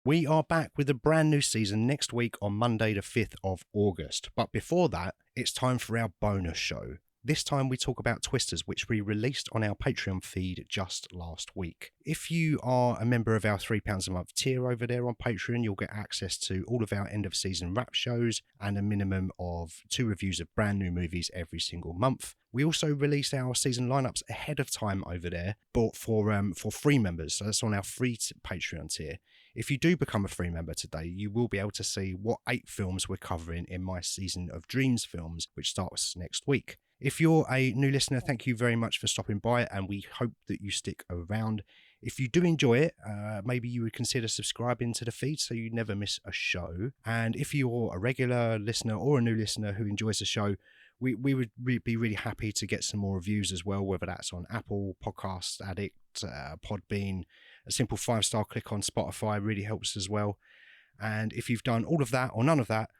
We are back with a brand new season next week on Monday the 5th of August. But before that, it's time for our bonus show. This time we talk about Twisters, which we released on our Patreon feed just last week. If you are a member of our £3 a month tier over there on Patreon, you'll get access to all of our end of season wrap shows and a minimum of 2 reviews of brand new movies every single month. We also release our season lineups ahead of time over there, but for free members. So that's on our free Patreon tier. If you do become a free member today, you will be able to see what 8 films we're covering in my Season of Dreams films, which starts next week. If you're a new listener, thank you very much for stopping by, and we hope that you stick around. If you do enjoy it, maybe you would consider subscribing to the feed so you never miss a show. And if you're a regular listener or a new listener who enjoys the show, we would be really happy to get some more reviews as well, whether that's on Apple, Podcast Addict, Podbean. A simple 5-star click on Spotify really helps as well. And if you've done all of that or none of that,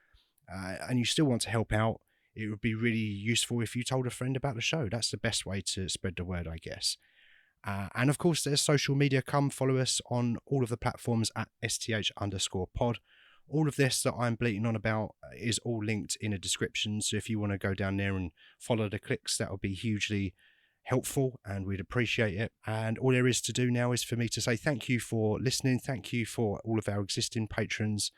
and you still want to help out, it would be really useful if you told a friend about the show. That's the best way to spread the word, I guess. And of course, there's social media. Come follow us on all of the platforms at STH_pod. All of this that I'm bleating on about is all linked in a description. So if you want to go down there and follow the clicks, that would be hugely helpful and we'd appreciate it. And all there is to do now is for me to say thank you for listening. Thank you for all of our existing patrons.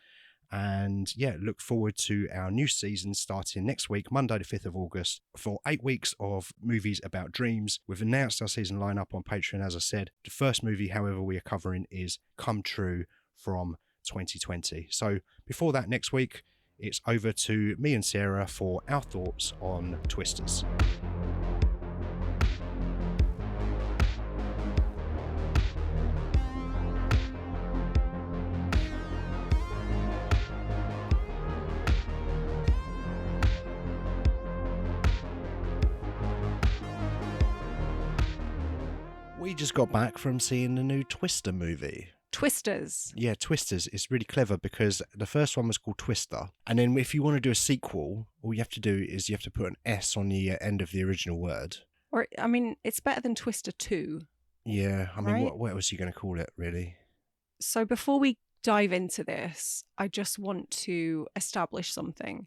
And yeah, look forward to our new season starting next week, Monday the 5th of August, for 8 weeks of movies about dreams. We've announced our season lineup on Patreon, as I said. The first movie, however, we are covering is Come True from 2020. So before that, next week, it's over to me and Sarah for our thoughts on Twisters. We just got back from seeing the new Twister movie. Twisters. Yeah, Twisters. It's really clever because the first one was called Twister. And then if you want to do a sequel, all you have to do is you have to put an S on the end of the original word. Or, I mean, it's better than Twister 2. Yeah, I mean, right? what else are you going to call it, really? So before we dive into this, I just want to establish something.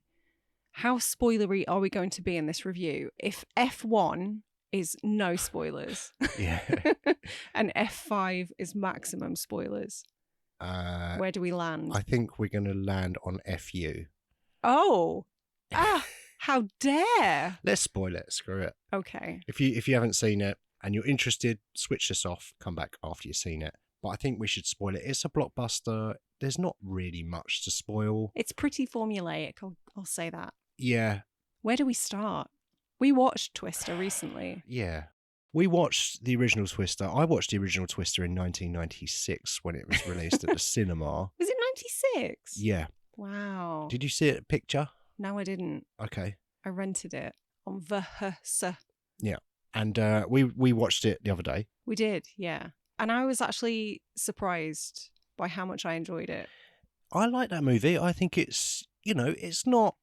How spoilery are we going to be in this review? If F1 is no spoilers. Yeah. And F5 is maximum spoilers. Where do we land? I think we're going to land on FU. Oh. How dare. Let's spoil it. Screw it. Okay. If you haven't seen it and you're interested, switch this off. Come back after you've seen it. But I think we should spoil it. It's a blockbuster. There's not really much to spoil. It's pretty formulaic. I'll say that. Yeah. Where do we start? We watched Twister recently. Yeah. We watched the original Twister. I watched the original Twister in 1996 when it was released at the cinema. Was it 96? Yeah. Wow. Did you see it at Picture? No, I didn't. Okay. I rented it on VHS. Yeah. And we watched it the other day. We did, yeah. And I was actually surprised by how much I enjoyed it. I like that movie. I think it's not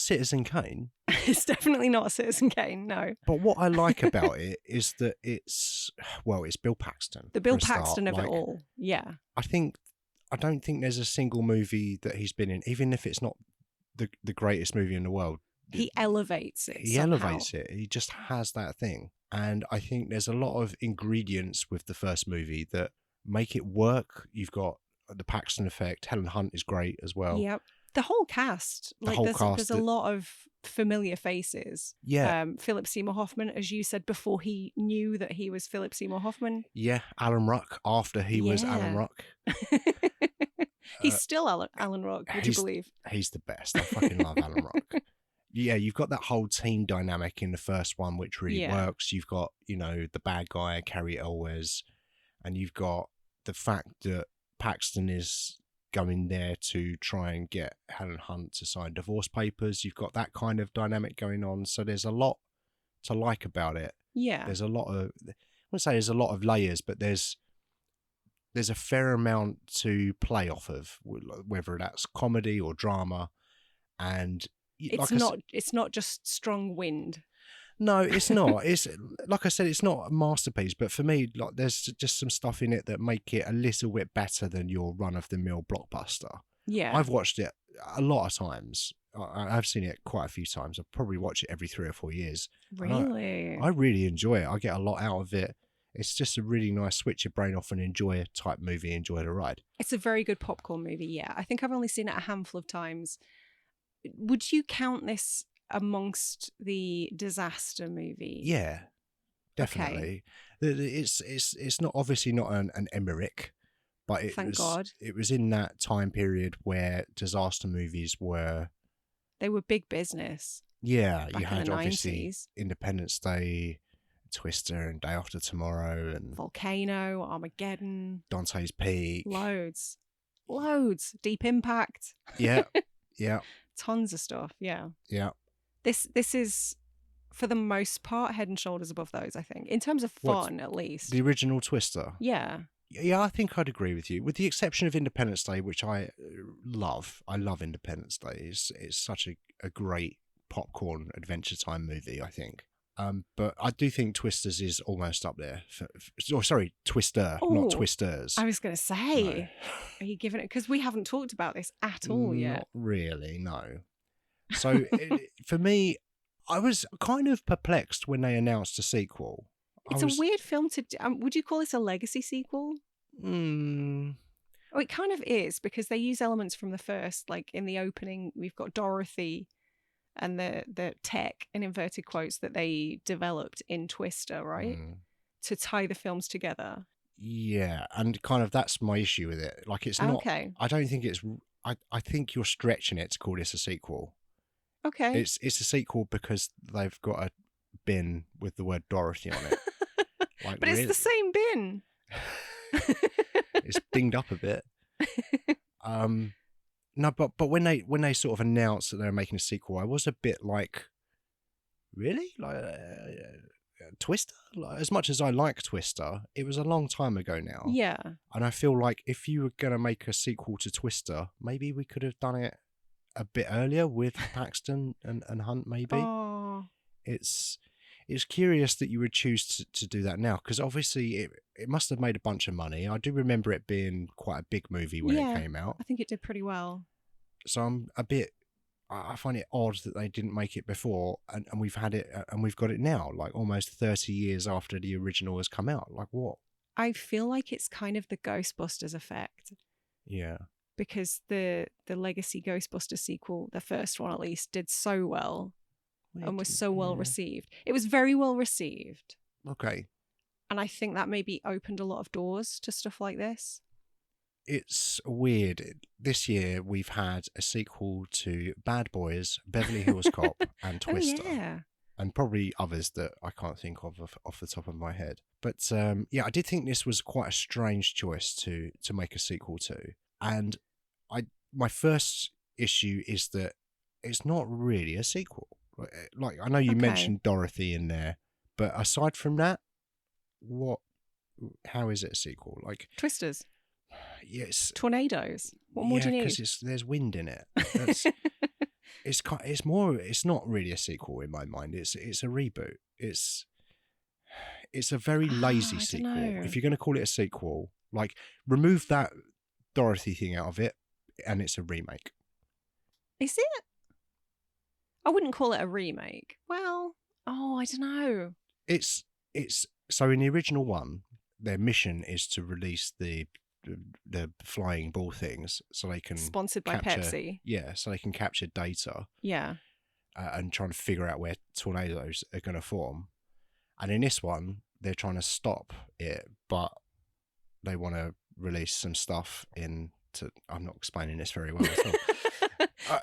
Citizen Kane. It's definitely not Citizen Kane, no. But what I like about it is that it's Bill Paxton. The Bill Paxton of it all, yeah. I don't think there's a single movie that he's been in, even if it's not the greatest movie in the world. He elevates it. He elevates it. He just has that thing. And I think there's a lot of ingredients with the first movie that make it work. You've got the Paxton effect. Helen Hunt is great as well. Yep. The whole cast. There's a lot of familiar faces. Yeah. Philip Seymour Hoffman, as you said before, he knew that he was Philip Seymour Hoffman. Yeah. Alan Ruck after he was Alan Ruck. He's still Alan Ruck, would you believe? He's the best. I fucking love Alan Ruck. Yeah, you've got that whole team dynamic in the first one, which really works. You've got, the bad guy, Carrie Elwes, and you've got the fact that Paxton is going there to try and get Helen Hunt to sign divorce papers. You've got that kind of dynamic going on. So there's a lot to like about it. Yeah. There's a lot of, I wouldn't say there's a lot of layers, but there's a fair amount to play off of, whether that's comedy or drama. And it's not just strong wind. No, it's not. It's like I said, it's not a masterpiece, but for me, like there's just some stuff in it that make it a little bit better than your run-of-the-mill blockbuster. Yeah. I've watched it a lot of times. I've seen it quite a few times. I've probably watched it every 3 or 4 years. And Really? I really enjoy it. I get a lot out of it. It's just a really nice switch your brain off and enjoy a type movie, enjoy the ride. It's a very good popcorn movie, yeah. I think I've only seen it a handful of times. Would you count this amongst the disaster movies? Yeah, definitely. It's not obviously not an Emmerich, but Thank God. it was in that time period where disaster movies were. They were big business. Yeah, back you had in the obviously 90s. Independence Day, Twister, and Day After Tomorrow, and Volcano, Armageddon. Dante's Peak. Loads. Deep Impact. Yeah, yeah, Tons of stuff. Yeah. yeah. This is, for the most part, head and shoulders above those, I think. In terms of fun, at least. The original Twister. Yeah. Yeah, I think I'd agree with you, with the exception of Independence Day, which I love. I love Independence Day. It's such a great popcorn adventure time movie, I think. But I do think Twisters is almost up there. Twister, not Twisters. I was going to say, Are you giving it? Because we haven't talked about this at all yet. Not really, no. So for me, I was kind of perplexed when they announced a sequel. It's a weird film to do. Would you call this a legacy sequel? Oh, it kind of is, because they use elements from the first. Like in the opening, we've got Dorothy and the tech, in inverted quotes, that they developed in Twister, right? To tie the films together. Yeah, and kind of that's my issue with it. Like it's not. Okay. I don't think it's. I think you're stretching it to call this a sequel. Okay. It's a sequel because they've got a bin with the word Dorothy on it. Like, but it's the same bin. It's dinged up a bit. No, but when they sort of announced that they were making a sequel, I was a bit like, really? Like Twister? Like, as much as I like Twister, it was a long time ago now. Yeah. And I feel like if you were going to make a sequel to Twister, maybe we could have done it a bit earlier with Paxton and Hunt, maybe. Oh. It's curious that you would choose to do that now, because obviously it must have made a bunch of money. I do remember it being quite a big movie when it came out. I think it did pretty well. So I'm a bit, I find it odd that they didn't make it before, and we've had it, and we've got it now, like almost 30 years after the original has come out. Like what? I feel like it's kind of the Ghostbusters effect. Yeah. Because the Legacy Ghostbusters sequel, the first one at least, did so well. And was so well received. It was very well received. Okay. And I think that maybe opened a lot of doors to stuff like this. It's weird. This year we've had a sequel to Bad Boys, Beverly Hills Cop, and Twister. Oh, yeah. And probably others that I can't think of off the top of my head. But yeah, I did think this was quite a strange choice to make a sequel to. And my first issue is that it's not really a sequel. Like I know you mentioned Dorothy in there, but aside from that, how is it a sequel? Like Twisters. Yes. Tornadoes. What more do you need? Because there's wind in it. It's not really a sequel in my mind. It's a reboot. It's a very lazy sequel. If you're going to call it a sequel, like remove that Dorothy thing out of it, and it's a remake. Is it? I wouldn't call it a remake. Well, I don't know. It's so in the original one, their mission is to release the flying ball things so they can sponsored by Pepsi. Yeah, so they can capture data. Yeah. And trying to figure out where tornadoes are going to form. And in this one, they're trying to stop it, but they want to release some stuff into. I'm not explaining this very well at all.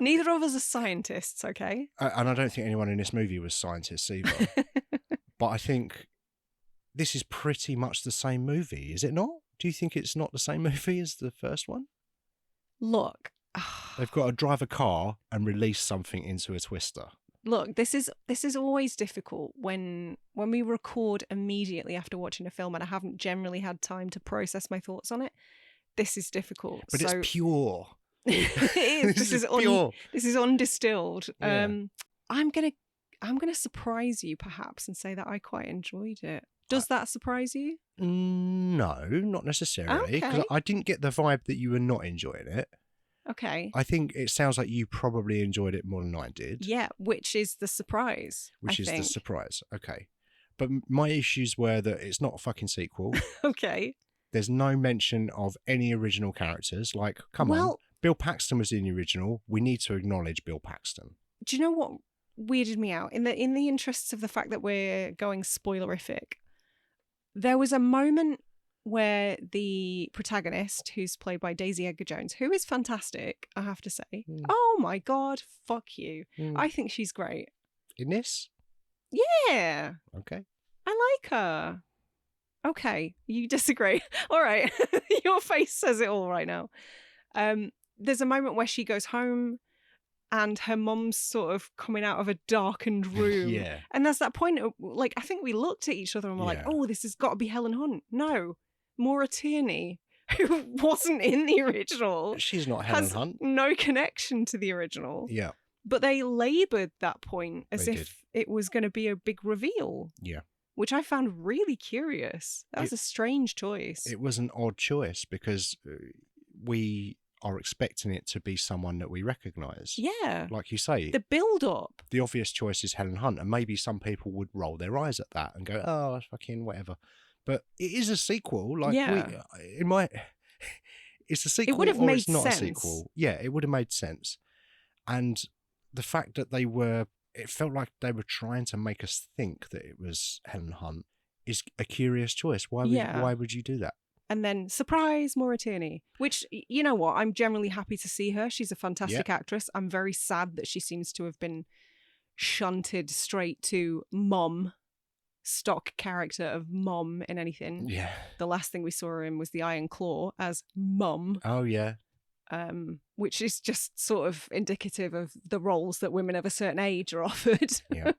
Neither of us are scientists, okay? And I don't think anyone in this movie was scientists either. But I think this is pretty much the same movie, is it not? Do you think it's not the same movie as the first one? Look. They've got to drive a car and release something into a twister. Look, this is always difficult when we record immediately after watching a film and I haven't generally had time to process my thoughts on it. This is difficult. But it's pure. It is. This is pure. This is undistilled. Yeah. I'm gonna I'm going to surprise you perhaps and say that I quite enjoyed it. Does that surprise you? No, not necessarily. Because Okay. I didn't get the vibe that you were not enjoying it. Okay. I think it sounds like you probably enjoyed it more than I did. Yeah, which is the surprise, Which I is the think. surprise. Okay. But my issues were that it's not a fucking sequel. Okay. There's no mention of any original characters. Like, come on. Bill Paxton was in the original. We need to acknowledge Bill Paxton. Do you know what weirded me out? In the interests of the fact that we're going spoilerific, there was a moment where the protagonist, who's played by Daisy Edgar-Jones, who is fantastic, I have to say. Oh my God, fuck you. I think she's great. In this? Yeah. Okay. I like her. Okay, you disagree. All right. Your face says it all right now. There's a moment where she goes home and her mum's sort of coming out of a darkened room. Yeah. And there's that point, like, I think we looked at each other and we're like, oh, this has got to be Helen Hunt. No, Maura Tierney, who wasn't in the original. She's not Helen Hunt. No connection to the original. Yeah. But they laboured that point as They if it was going to be a big reveal. Yeah. Which I found really curious. That was a strange choice. It was an odd choice because we are expecting it to be someone that we recognise. Yeah. Like you say. The build-up. The obvious choice is Helen Hunt, and maybe some people would roll their eyes at that and go, oh, fucking whatever. But it is a sequel. Like, it's a sequel, it would have or made it's not sense. a sequel. Yeah, it would have made sense. And the fact that it felt like they were trying to make us think that it was Helen Hunt is a curious choice. Why would you do that? And then, surprise, Maura Tierney. Which, you know what, I'm generally happy to see her. She's a fantastic actress. I'm very sad that she seems to have been shunted straight to mom, stock character of mom in anything. Yeah. The last thing we saw her in was The Iron Claw as mum. Oh, yeah. Which is just sort of indicative of the roles that women of a certain age are offered. Yeah.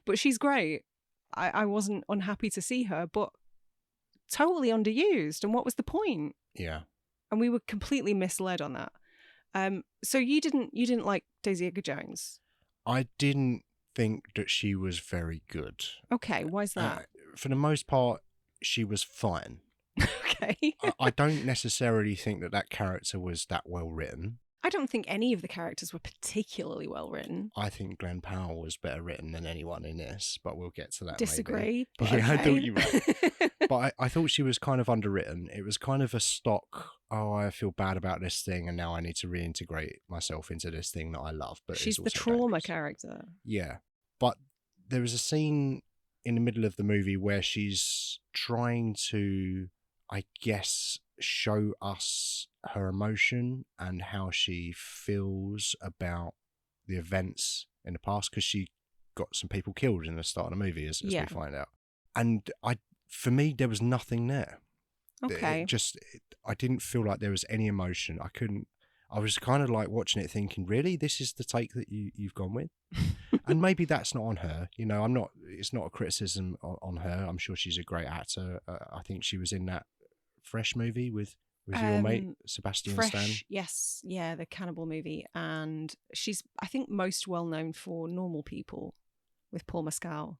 But she's great. I wasn't unhappy to see her, but totally underused. And what was the point? Yeah. And we were completely misled on that. So you didn't like Daisy Edgar-Jones? I didn't think that she was very good. Okay, why is that? For the most part, she was fine. Okay. I don't necessarily think that character was that well written. I don't think any of the characters were particularly well written. I think Glen Powell was better written than anyone in this, but we'll get to that. Disagree. Maybe. Yeah, okay. I thought you were. But I thought she was kind of underwritten. It was kind of a stock, I feel bad about this thing and now I need to reintegrate myself into this thing that I love. But she's the trauma character. Yeah. But there was a scene in the middle of the movie where she's trying to, I guess, show us her emotion and how she feels about the events in the past, because she got some people killed in the start of the movie, as we find out. And for me, there was nothing there. Okay. I didn't feel like there was any emotion. I was kind of like watching it thinking, really, this is the take that you've gone with? And maybe that's not on her. You know, it's not a criticism on her. I'm sure she's a great actor. I think she was in that Fresh movie with your mate, Sebastian Stan. Yes. Yeah, the cannibal movie. And she's, I think, most well known for Normal People with Paul Mescal.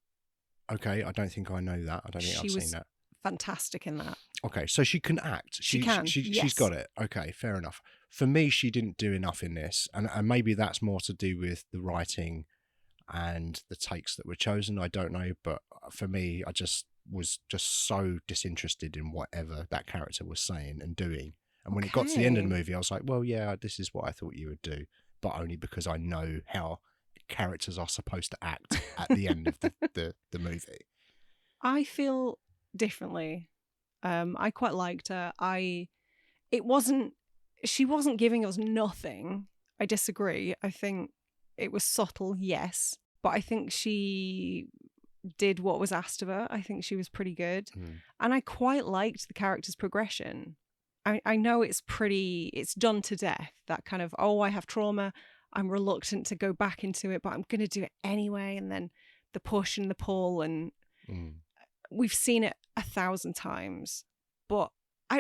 Okay, I don't think I know that. I don't think I've seen that. Fantastic in that. Okay, so she can act. She can. Yes. She's got it. Okay, fair enough. For me, she didn't do enough in this, and maybe that's more to do with the writing and the takes that were chosen. I don't know, but for me, I was just so disinterested in whatever that character was saying and doing. And when it got to the end of the movie, I was like, well, yeah, this is what I thought you would do, but only because I know how characters are supposed to act at the end of the movie. I feel differently. I quite liked her. She wasn't giving us nothing. I disagree. I think it was subtle, yes, but I think she did what was asked of her. I think she was pretty good. And I quite liked the character's progression. I know it's done to death, that kind of, I have trauma, I'm reluctant to go back into it, but I'm going to do it anyway. And then the push and the pull, and we've seen it 1,000 times. But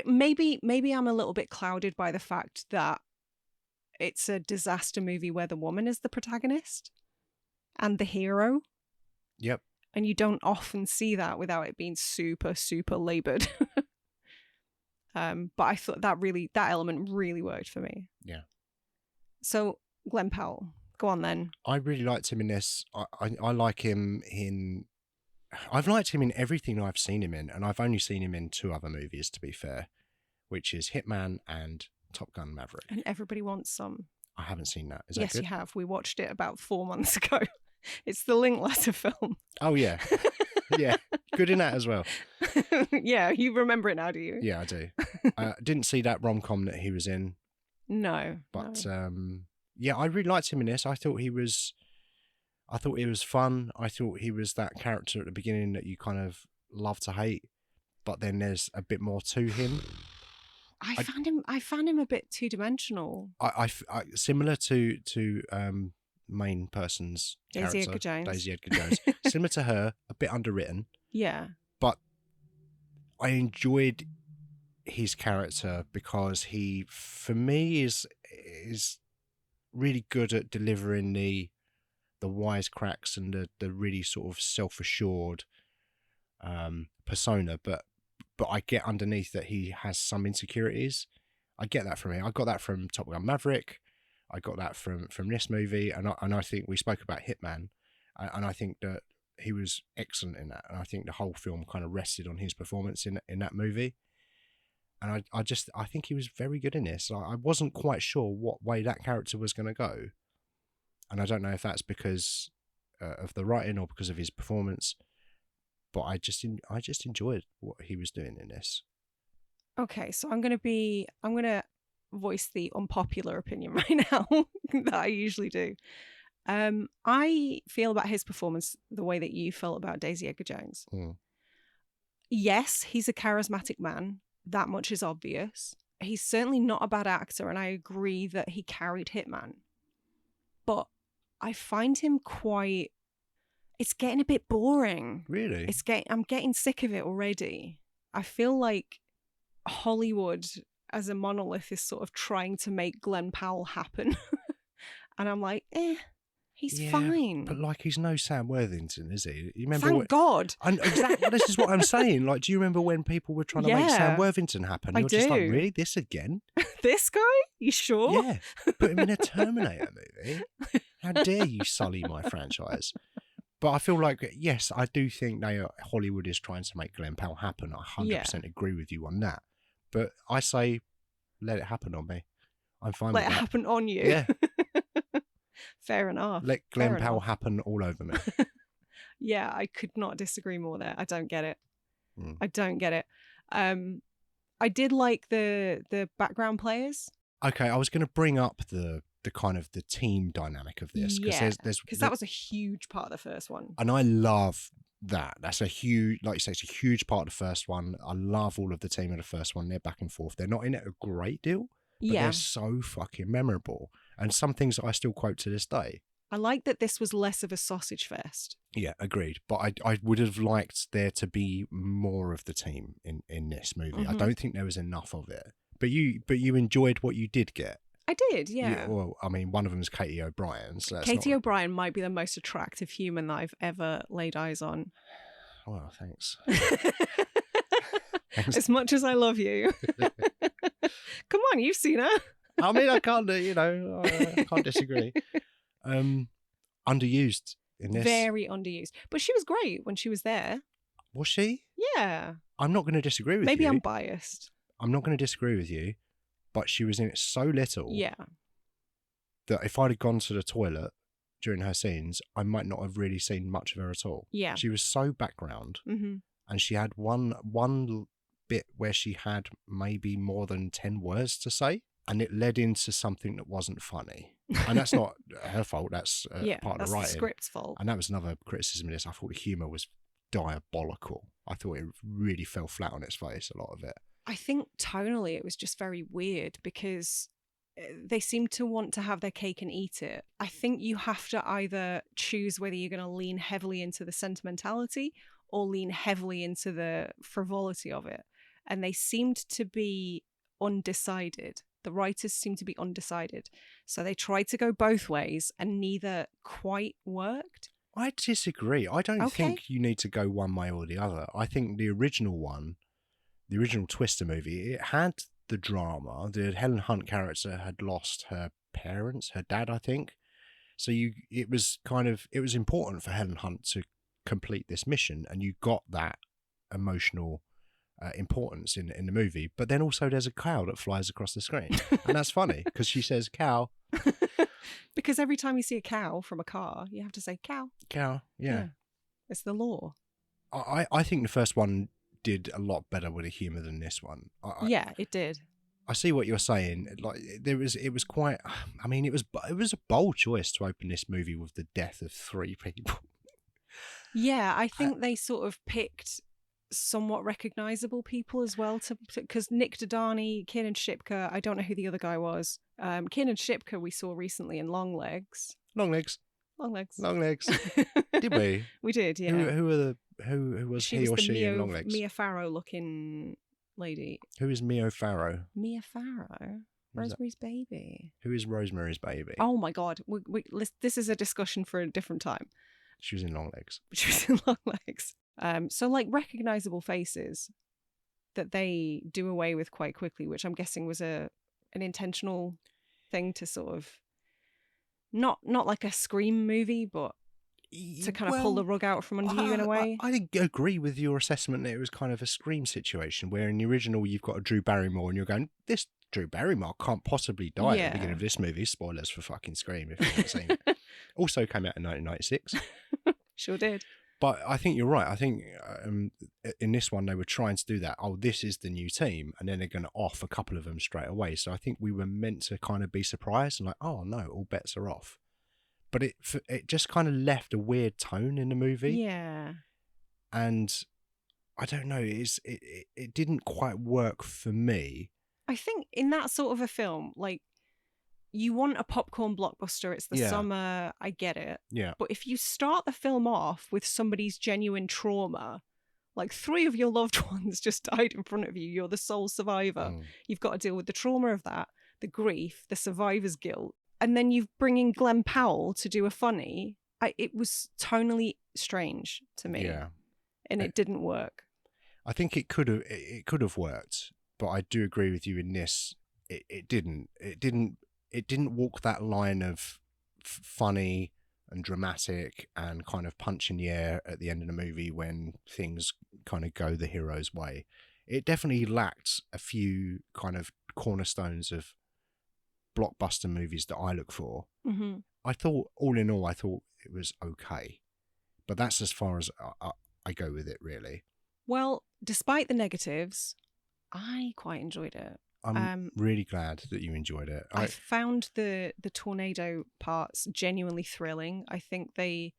maybe I'm a little bit clouded by the fact that it's a disaster movie where the woman is the protagonist and the hero. Yep. And you don't often see that without it being super, super laboured. But I thought that element really worked for me. Yeah. So, Glen Powell, go on then. I really liked him in this. I like him I've liked him in everything I've seen him in, and I've only seen him in 2 other movies, to be fair, which is Hitman and Top Gun Maverick. And Everybody Wants Some. I haven't seen that. Is that yes, good? you have. We watched it about 4 months ago. It's the Linkletter film. Oh, yeah. Yeah. Good in that as well. Yeah, you remember it now, do you? Yeah, I do. Didn't see that rom-com that he was in. No. But, no. yeah, I really liked him in this. I thought he was fun. I thought he was that character at the beginning that you kind of love to hate, but then there's a bit more to him. I found him a bit two-dimensional. I similar to main person's Daisy character, Edgar Jones. Daisy Edgar Jones. Similar to her, a bit underwritten. Yeah. But I enjoyed his character because he, for me, is really good at delivering the wisecracks and the really sort of self-assured persona, but I get underneath that he has some insecurities. I get that from him. I got that from Top Gun Maverick. I got that from this movie, and I think we spoke about Hitman, and I think that he was excellent in that, and I think the whole film kind of rested on his performance in that movie, and I think he was very good in this. I wasn't quite sure what way that character was going to go, and I don't know if that's because of the writing or because of his performance, but I just enjoyed what he was doing in this. Okay, so I'm gonna voice the unpopular opinion right now that I usually do. I feel about his performance the way that you felt about Daisy Edgar Jones. Yes, he's a charismatic man. That much is obvious. He's certainly not a bad actor, and I agree that he carried Hitman. But I find him quite... It's getting a bit boring. Really? I'm getting sick of it already. I feel like Hollywood as a monolith is sort of trying to make Glen Powell happen. And I'm like, he's fine. But like, he's no Sam Worthington, is he? You remember? Thank God. Exactly. This is what I'm saying. Like, do you remember when people were trying to make Sam Worthington happen? You're just like, really? This again? This guy? You sure? Yeah. Put him in a Terminator movie. How dare you sully my franchise? But I feel like, yes, I do think Hollywood is trying to make Glen Powell happen. I 100% agree with you on that. But I say, let it happen on me. I'm fine with that. Let it happen on you? Yeah. Fair enough. Let Glen Powell happen all over me. Yeah, I could not disagree more there. I don't get it. I don't get it. I did like the background players. Okay, I was going to bring up the kind of the team dynamic of this because because that was a huge part of the first one, and I love that. That's a huge, like you say, it's a huge part of the first one. I love all of the team of the first one. They're back and forth. They're not in it a great deal, but they're so fucking memorable. And some things that I still quote to this day. I like that this was less of a sausage fest. Yeah, agreed. But I would have liked there to be more of the team in this movie. I don't think there was enough of it. But you enjoyed what you did get. I did, yeah. Well, I mean, one of them is Katie O'Brien. So Katie O'Brien might be the most attractive human that I've ever laid eyes on. Well, thanks. As much as I love you. Come on, you've seen her. I mean, I can't, I can't disagree. Underused in this. Very underused. But she was great when she was there. Was she? Yeah. I'm not going to disagree with you. Maybe I'm biased. I'm not going to disagree with you, but she was in it so little. Yeah. That if I'd have gone to the toilet during her scenes, I might not have really seen much of her at all. Yeah. She was so background. And she had one bit where she had maybe more than 10 words to say. And it led into something that wasn't funny. And that's not her fault. That's part of the writing. That's the script's fault. And that was another criticism of this. I thought the humour was diabolical. I thought it really fell flat on its face, a lot of it. I think tonally it was just very weird because they seem to want to have their cake and eat it. I think you have to either choose whether you're going to lean heavily into the sentimentality or lean heavily into the frivolity of it. And they seemed to be undecided. The writers seemed to be undecided. So they tried to go both ways and neither quite worked. I disagree. I don't Okay. think you need to go one way or the other. I think the original Twister movie, it had the drama. The Helen Hunt character had lost her parents, her dad, I think. So it was important for Helen Hunt to complete this mission, and you got that emotional importance in the movie. But then also there's a cow that flies across the screen, and that's funny because she says cow. Because every time you see a cow from a car, you have to say cow. Cow, yeah. It's the law. I think the first one did a lot better with the humour than this one. Yeah, it did. I see what you're saying. Like it was quite. I mean, it was a bold choice to open this movie with the death of 3 people. Yeah, I think they sort of picked somewhat recognisable people as well, because Nick Dodani, Kiernan Shipka, I don't know who the other guy was. Kiernan Shipka we saw recently in Long Legs. Long legs. Did we? We did, yeah. Who was he or she in Long Legs? Mia Farrow looking lady. Who is Mia Farrow? Mia Farrow? Rosemary's Baby. Who is Rosemary's Baby? Oh my God. This is a discussion for a different time. She was in Long Legs. She was in Long Legs. So like recognisable faces that they do away with quite quickly, which I'm guessing was an intentional thing to sort of not like a Scream movie, but to kind of pull the rug out from under you in a way. I agree with your assessment that it was kind of a Scream situation, where in the original you've got a Drew Barrymore and you're going, this Drew Barrymore can't possibly die at the beginning of this movie. Spoilers for fucking Scream if you haven't seen it. Also came out in 1996. Sure did. But I think you're right. I think in this one they were trying to do that. Oh, this is the new team, and then they're going to off a couple of them straight away. So I think we were meant to kind of be surprised and like, oh no, all bets are off. But it just kind of left a weird tone in the movie. Yeah. And I don't know, it didn't quite work for me. I think in that sort of a film, like, you want a popcorn blockbuster, it's the summer, I get it. Yeah. But if you start the film off with somebody's genuine trauma, like 3 of your loved ones just died in front of you, you're the sole survivor. You've got to deal with the trauma of that, the grief, the survivor's guilt. And then you bring in Glen Powell to do a funny. It was tonally strange to me. Yeah. And it didn't work. I think it could have worked, but I do agree with you in this. It didn't walk that line of funny and dramatic and kind of punch in the air at the end of the movie when things kind of go the hero's way. It definitely lacked a few kind of cornerstones of blockbuster movies that I look for. Mm-hmm. I thought, all in all, it was okay. But that's as far as I go with it, really. Well, despite the negatives, I quite enjoyed it. I'm really glad that you enjoyed it. I found the tornado parts genuinely thrilling. I think they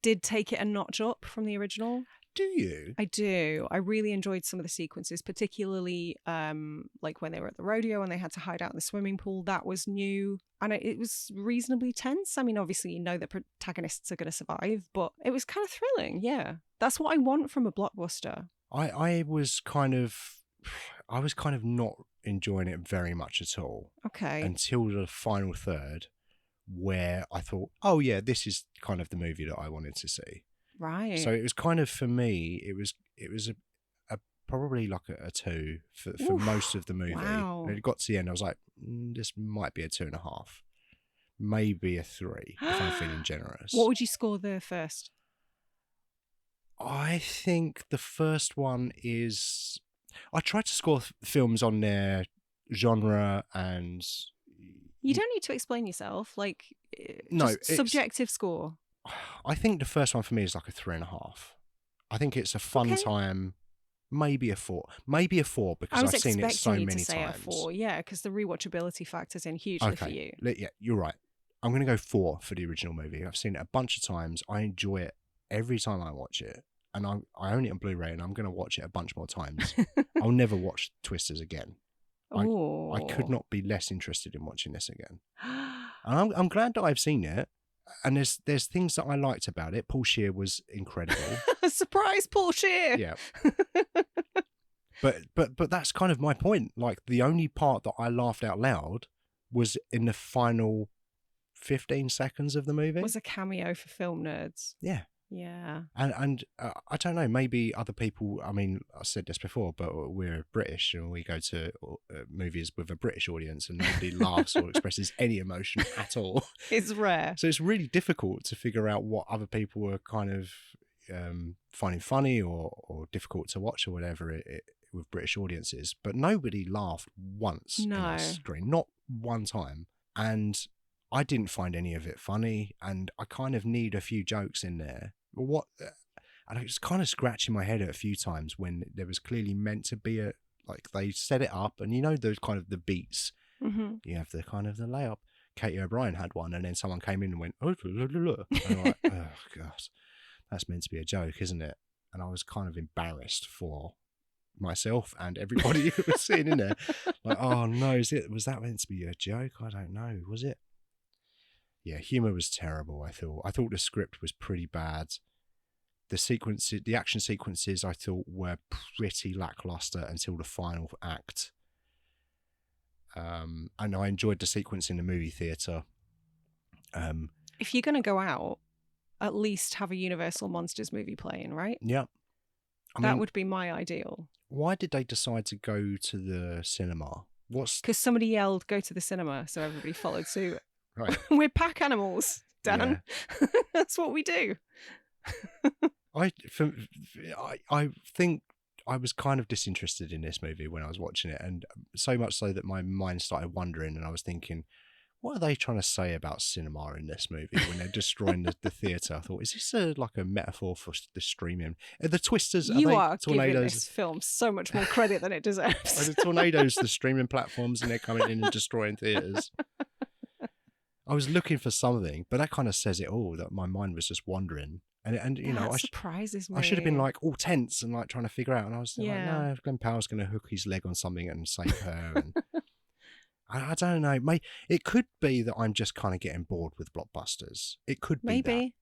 did take it a notch up from the original. Do you? I do. I really enjoyed some of the sequences, particularly like when they were at the rodeo and they had to hide out in the swimming pool. That was new. And it was reasonably tense. I mean, obviously, you know the protagonists are going to survive, but it was kind of thrilling. Yeah. That's what I want from a blockbuster. I was kind of not enjoying it very much at all. Okay. Until the final third, where I thought, oh yeah, this is kind of the movie that I wanted to see. Right. So it was kind of, for me, it was a probably like a 2 for most of the movie. Wow. And it got to the end, I was like, this might be a 2.5, maybe a 3 if I'm feeling generous. What would you score the first? I think the first one is, I try to score films on their genre and... You don't need to explain yourself. Like, no, just subjective score. I think the first one for me is like a 3.5. I think it's a fun time. Maybe a 4. Maybe a 4 because I've seen it so many times. A 4, yeah, because the rewatchability factors in hugely for you. Yeah, you're right. I'm going to go 4 for the original movie. I've seen it a bunch of times. I enjoy it every time I watch it. And I own it on Blu-ray and I'm going to watch it a bunch more times. I'll never watch Twisters again. I could not be less interested in watching this again. And I'm glad that I've seen it. And there's things that I liked about it. Paul Scheer was incredible. Surprise, Paul Scheer! Yeah. But that's kind of my point. Like, the only part that I laughed out loud was in the final 15 seconds of the movie. Was a cameo for film nerds. Yeah. Yeah. And I don't know, maybe other people, I mean, I said this before, but we're British and we go to movies with a British audience and nobody laughs or expresses any emotion at all. It's rare. So it's really difficult to figure out what other people are kind of finding funny or difficult to watch or whatever with British audiences. But nobody laughed once in the screen, not one time. And I didn't find any of it funny, and I kind of need a few jokes in there. And I was kind of scratching my head a few times when there was clearly meant to be like they set it up, and you know those kind of the beats. Mm-hmm. You have the kind of the layup. Katie O'Brien had one, and then someone came in and went, oh, blah, blah, blah. And I'm like, oh gosh, that's meant to be a joke, isn't it? And I was kind of embarrassed for myself and everybody who was sitting in there. Like, oh no, was that meant to be a joke? I don't know. Was it? Yeah, humour was terrible, I thought the script was pretty bad. The action sequences I thought were pretty lackluster until the final act. And I enjoyed the sequence in the movie theatre. If you're going to go out, at least have a Universal Monsters movie playing, right? Yeah. That would be my ideal. Why did they decide to go to the cinema? Because somebody yelled, go to the cinema, so everybody followed suit. Right. We're pack animals, Dan. Yeah. That's what we do. I think I was kind of disinterested in this movie when I was watching it, and so much so that my mind started wandering, and I was thinking, what are they trying to say about cinema in this movie when they're destroying the theatre? I thought, is this like a metaphor for the streaming? Are the twisters? You are tornadoes? Giving this film so much more credit than it deserves. Are the tornadoes the streaming platforms and they're coming in and destroying theatres? I was looking for something, but that kind of says it all, that my mind was just wandering. And you know, surprises me. I should have been like all tense and like trying to figure out. And I was like, no, Glen Powell's going to hook his leg on something and save her. And I don't know. It could be that I'm just kind of getting bored with blockbusters. It could be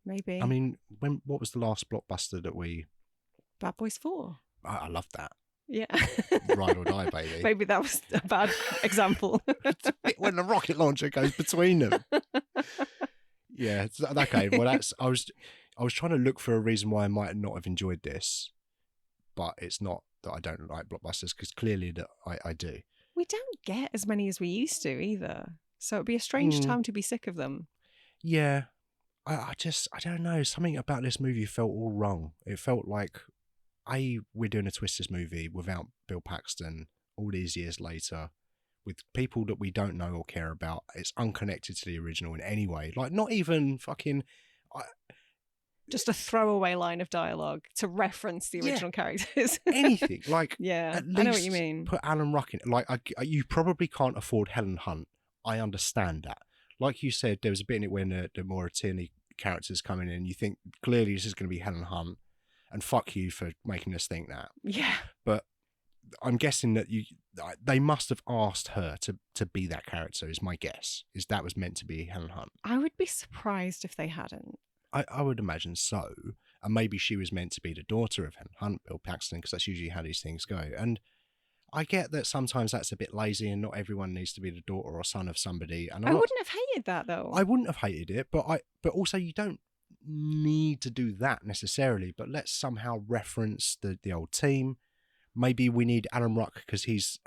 Maybe. I mean, what was the last blockbuster that we... Bad Boys 4. I loved that. Yeah. Ride or die, baby. Maybe that was a bad example. When the rocket launcher goes between them. Yeah. Okay. Well, I was trying to look for a reason why I might not have enjoyed this, but it's not that I don't like blockbusters, because clearly that I do. We don't get as many as we used to either, so it'd be a strange time to be sick of them. Yeah. I don't know. Something about this movie felt all wrong. It felt like, we're doing a Twisters movie without Bill Paxton all these years later, with people that we don't know or care about. It's unconnected to the original in any way. Like, not even fucking... Just a throwaway line of dialogue to reference the original characters. Anything. Like, yeah, at least I know what you mean. Put Alan Ruck in. Like, you probably can't afford Helen Hunt. I understand that. Like you said, there was a bit in it when the more attorney characters come in and you think, clearly this is going to be Helen Hunt. And fuck you for making us think that. Yeah. But I'm guessing that they must have asked her to be that character, is my guess. Is that was meant to be Helen Hunt. I would be surprised if they hadn't. I would imagine so. And maybe she was meant to be the daughter of Helen Hunt, Bill Paxton, because that's usually how these things go. And I get that sometimes that's a bit lazy and not everyone needs to be the daughter or son of somebody. And I wouldn't have hated that, though. I wouldn't have hated it, but also you don't need to do that necessarily, but let's somehow reference the old team. Maybe we need Alan Ruck because he's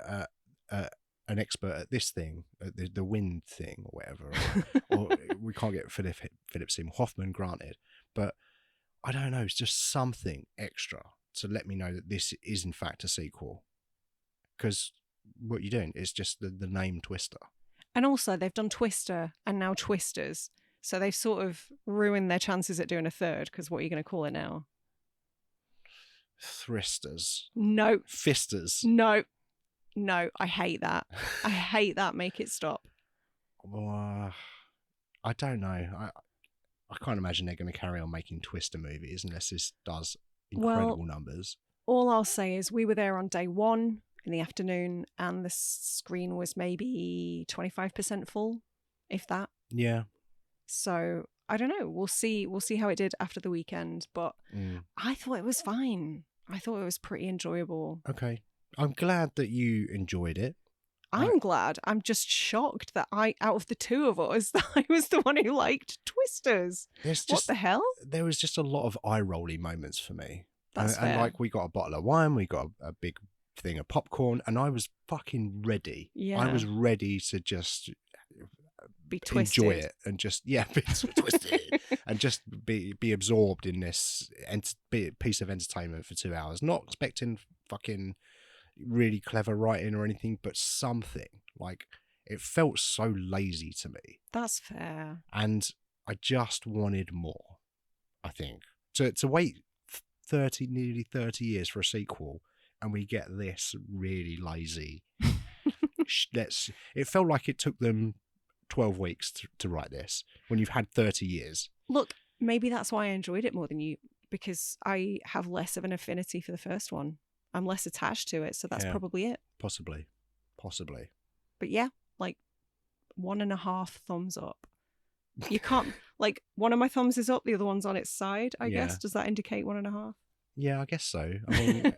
an expert at this thing, the wind thing or whatever, or we can't get Philip Seymour Hoffman, granted, but I don't know, it's just something extra to let me know that this is in fact a sequel, because what you're doing is just the name Twister. And also they've done Twister and now Twisters. So they've sort of ruined their chances at doing a third, because what are you going to call it now? Thristers. No. Fisters. No. I hate that. I hate that. Make it stop. Well, I don't know. I can't imagine they're going to carry on making Twister movies unless this does incredible numbers. All I'll say is we were there on day 1 in the afternoon and the screen was maybe 25% full, if that. Yeah. So I don't know. We'll see how it did after the weekend, but I thought it was fine. I thought it was pretty enjoyable. Okay. I'm glad that you enjoyed it. I'm glad. I'm just shocked that out of the two of us, that I was the one who liked Twisters. What the hell? There was just a lot of eye-rolly moments for me. That's fair. And like, we got a bottle of wine, we got a big thing of popcorn, and I was fucking ready. Yeah. I was ready to just be twisted. Enjoy it and just, be twisted and just be absorbed in this piece of entertainment for 2 hours. Not expecting fucking really clever writing or anything, but something. Like, it felt so lazy to me. That's fair. And I just wanted more, I think. To wait nearly 30 years for a sequel and we get this really lazy. It felt like it took them 12 weeks to write this when you've had 30 years. Look, maybe that's why I enjoyed it more than you, because I have less of an affinity for the first one. I'm less attached to it, so that's probably it. Possibly. But yeah, like 1.5 thumbs up. You can't, like, one of my thumbs is up, the other one's on its side, I guess. Does that indicate 1.5? Yeah, I guess so. I mean,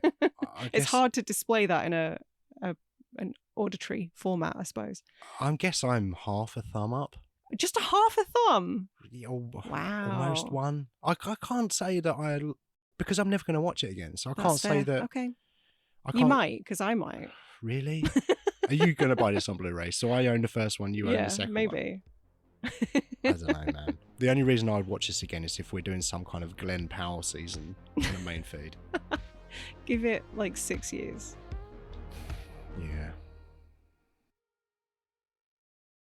it's hard to display that in an auditory format, I suppose. I guess I'm half a thumb up. Just a half a thumb? Wow. Almost one. I can't say that because I'm never going to watch it again, so I can't say that. Okay. You might, because I might. Really? Are you going to buy this on Blu-ray? So I own the first one, you own the second one? Yeah, maybe. I don't know, man. The only reason I'd watch this again is if we're doing some kind of Glen Powell season on the main feed. Give it like 6 years. Yeah.